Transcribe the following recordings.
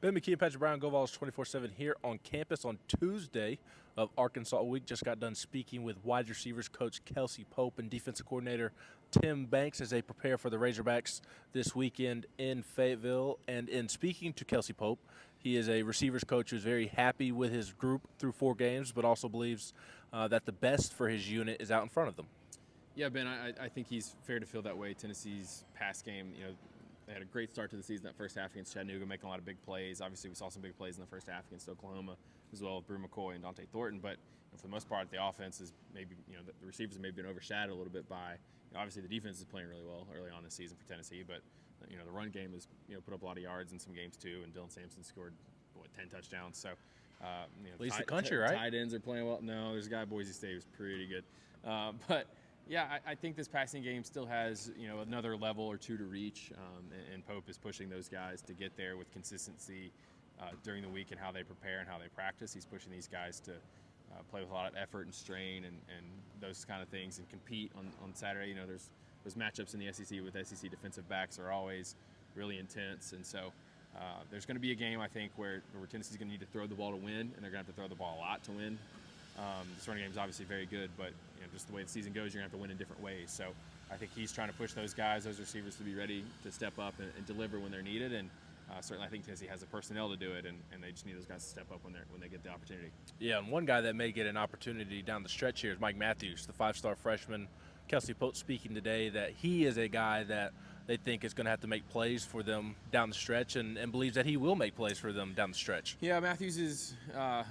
Ben McKee and Patrick Brown, Go Vols 24/7 here on campus on Tuesday of Arkansas Week. Just got done speaking with wide receivers coach Kelsey Pope and defensive coordinator Tim Banks as they prepare for the Razorbacks this weekend in Fayetteville. And in speaking to Kelsey Pope, he is a receivers coach who's very happy with his group through 4 games, but also believes that the best for his unit is out in front of them. Yeah, Ben, I think he's fair to feel that way. Tennessee's pass game, they had a great start to the season that first half against Chattanooga, making a lot of big plays. Obviously, we saw some big plays in the first half against Oklahoma, as well with Brew McCoy and Dante Thornton. But for the most part, the offense is maybe, the receivers have maybe been overshadowed a little bit by, obviously the defense is playing really well early on this season for Tennessee. But, the run game has, put up a lot of yards in some games too. And Dylan Sampson scored, 10 touchdowns. So, leads the country, right? Tight ends are playing well. No, there's a guy at Boise State who's pretty good. But yeah, I think this passing game still has, another level or two to reach, and Pope is pushing those guys to get there with consistency during the week and how they prepare and how they practice. He's pushing these guys to play with a lot of effort and strain and those kind of things and compete on Saturday. There's those matchups in the SEC with SEC defensive backs are always really intense, and so there's going to be a game, I think, where Tennessee's going to need to throw the ball to win, and they're going to have to throw the ball a lot to win. This running game is obviously very good, but just the way the season goes, you're going to have to win in different ways. So I think he's trying to push those guys, those receivers, to be ready to step up and deliver when they're needed. And certainly I think Tennessee has the personnel to do it, and they just need those guys to step up when they get the opportunity. Yeah, and one guy that may get an opportunity down the stretch here is Mike Matthews, the 5-star freshman. Kelsey Pope speaking today that he is a guy that they think is going to have to make plays for them down the stretch and believes that he will make plays for them down the stretch. Yeah, Matthews is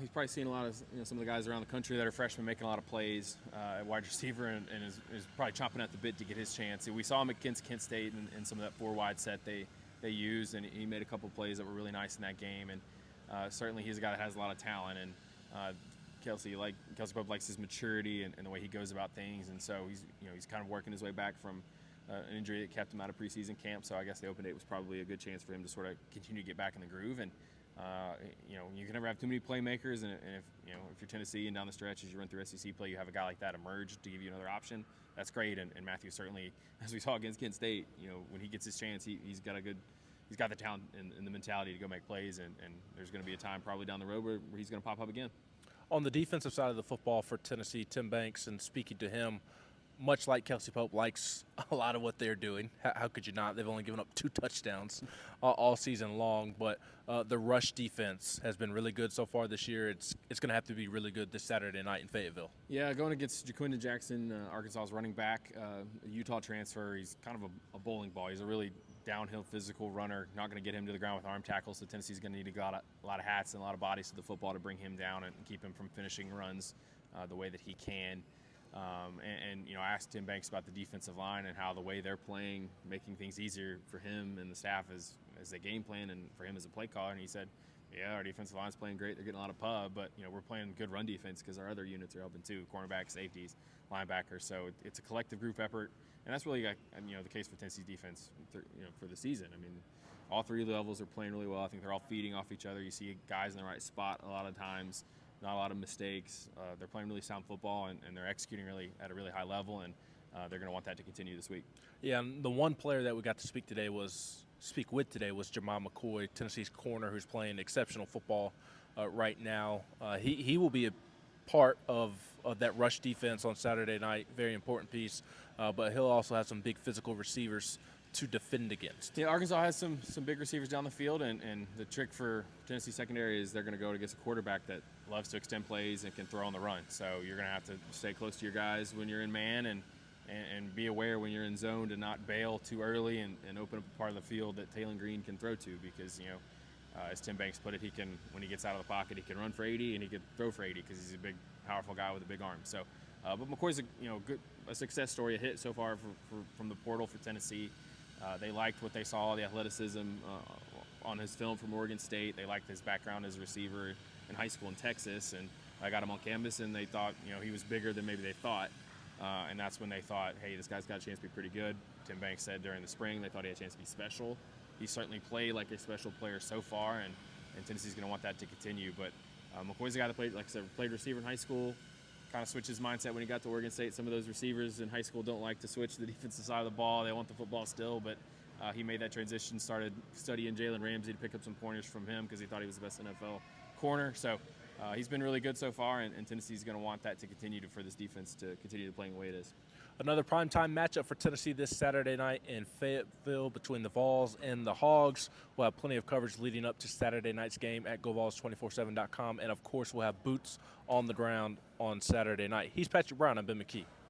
he's probably seen a lot of some of the guys around the country that are freshmen making a lot of plays at wide receiver and is probably chomping at the bit to get his chance. We saw him against Kent State and some of that 4-wide set they used, and he made a couple of plays that were really nice in that game. And certainly he's a guy that has a lot of talent, and Kelsey Pope likes his maturity and the way he goes about things, and so he's kind of working his way back from an injury that kept him out of preseason camp. So I guess the open date was probably a good chance for him to sort of continue to get back in the groove. And you can never have too many playmakers, and if you're Tennessee and down the stretch as you run through SEC play, you have a guy like that emerge to give you another option. That's great. And Matthews certainly, as we saw against Kent State, when he gets his chance, he's got the talent and the mentality to go make plays. And there's going to be a time probably down the road where he's going to pop up again. On the defensive side of the football for Tennessee, Tim Banks, and speaking to him, much like Kelsey Pope likes a lot of what they're doing. How could you not? They've only given up 2 touchdowns all season long, but the rush defense has been really good so far this year. It's going to have to be really good this Saturday night in Fayetteville. Yeah, going against Jaquindon Jackson, Arkansas's running back, a Utah transfer. He's kind of a bowling ball. He's a really downhill physical runner, not going to get him to the ground with arm tackles, so Tennessee's going to need a lot of hats and a lot of bodies to the football to bring him down and keep him from finishing runs the way that he can. I asked Tim Banks about the defensive line and how the way they're playing, making things easier for him and the staff as they game plan and for him as a play caller. And he said, yeah, our defensive line's playing great. They're getting a lot of pub, but, we're playing good run defense because our other units are helping too, cornerbacks, safeties, linebackers. So it's a collective group effort. And that's really, the case for Tennessee's defense, for the season. I mean, all 3 levels are playing really well. I think they're all feeding off each other. You see guys in the right spot a lot of times. Not a lot of mistakes. They're playing really sound football, and they're executing really at a really high level, and they're going to want that to continue this week. Yeah, and the one player that we got to speak with today was Jamal McCoy, Tennessee's corner, who's playing exceptional football right now. He will be a part of that rush defense on Saturday night, very important piece, but he'll also have some big physical receivers to defend against. Yeah, Arkansas has some big receivers down the field, and the trick for Tennessee secondary is they're going to go against a quarterback that loves to extend plays and can throw on the run. So you're going to have to stay close to your guys when you're in man and be aware when you're in zone to not bail too early and open up a part of the field that Taylon Green can throw to because, as Tim Banks put it, when he gets out of the pocket, he can run for 80 and he can throw for 80 because he's a big, powerful guy with a big arm. So, but McCoy's a success story, a hit so far from the portal for Tennessee. They liked what they saw, the athleticism on his film from Oregon State. They liked his background as a receiver in high school in Texas, and I got him on campus, and they thought he was bigger than maybe they thought, and that's when they thought, hey, this guy's got a chance to be pretty good. Tim Banks said during the spring they thought he had a chance to be special. He certainly played like a special player so far, and Tennessee's going to want that to continue. But McCoy's a guy that played, like I said, played receiver in high school. Kind of switched his mindset when he got to Oregon State. Some of those receivers in high school don't like to switch to the defensive side of the ball. They want the football still, but He made that transition, started studying Jalen Ramsey to pick up some pointers from him because he thought he was the best NFL corner. So he's been really good so far, and Tennessee's going to want that to continue for this defense to continue to playing the way it is. Another primetime matchup for Tennessee this Saturday night in Fayetteville between the Vols and the Hogs. We'll have plenty of coverage leading up to Saturday night's game at GoVols247.com. And, of course, we'll have boots on the ground on Saturday night. He's Patrick Brown. I'm Ben McKee.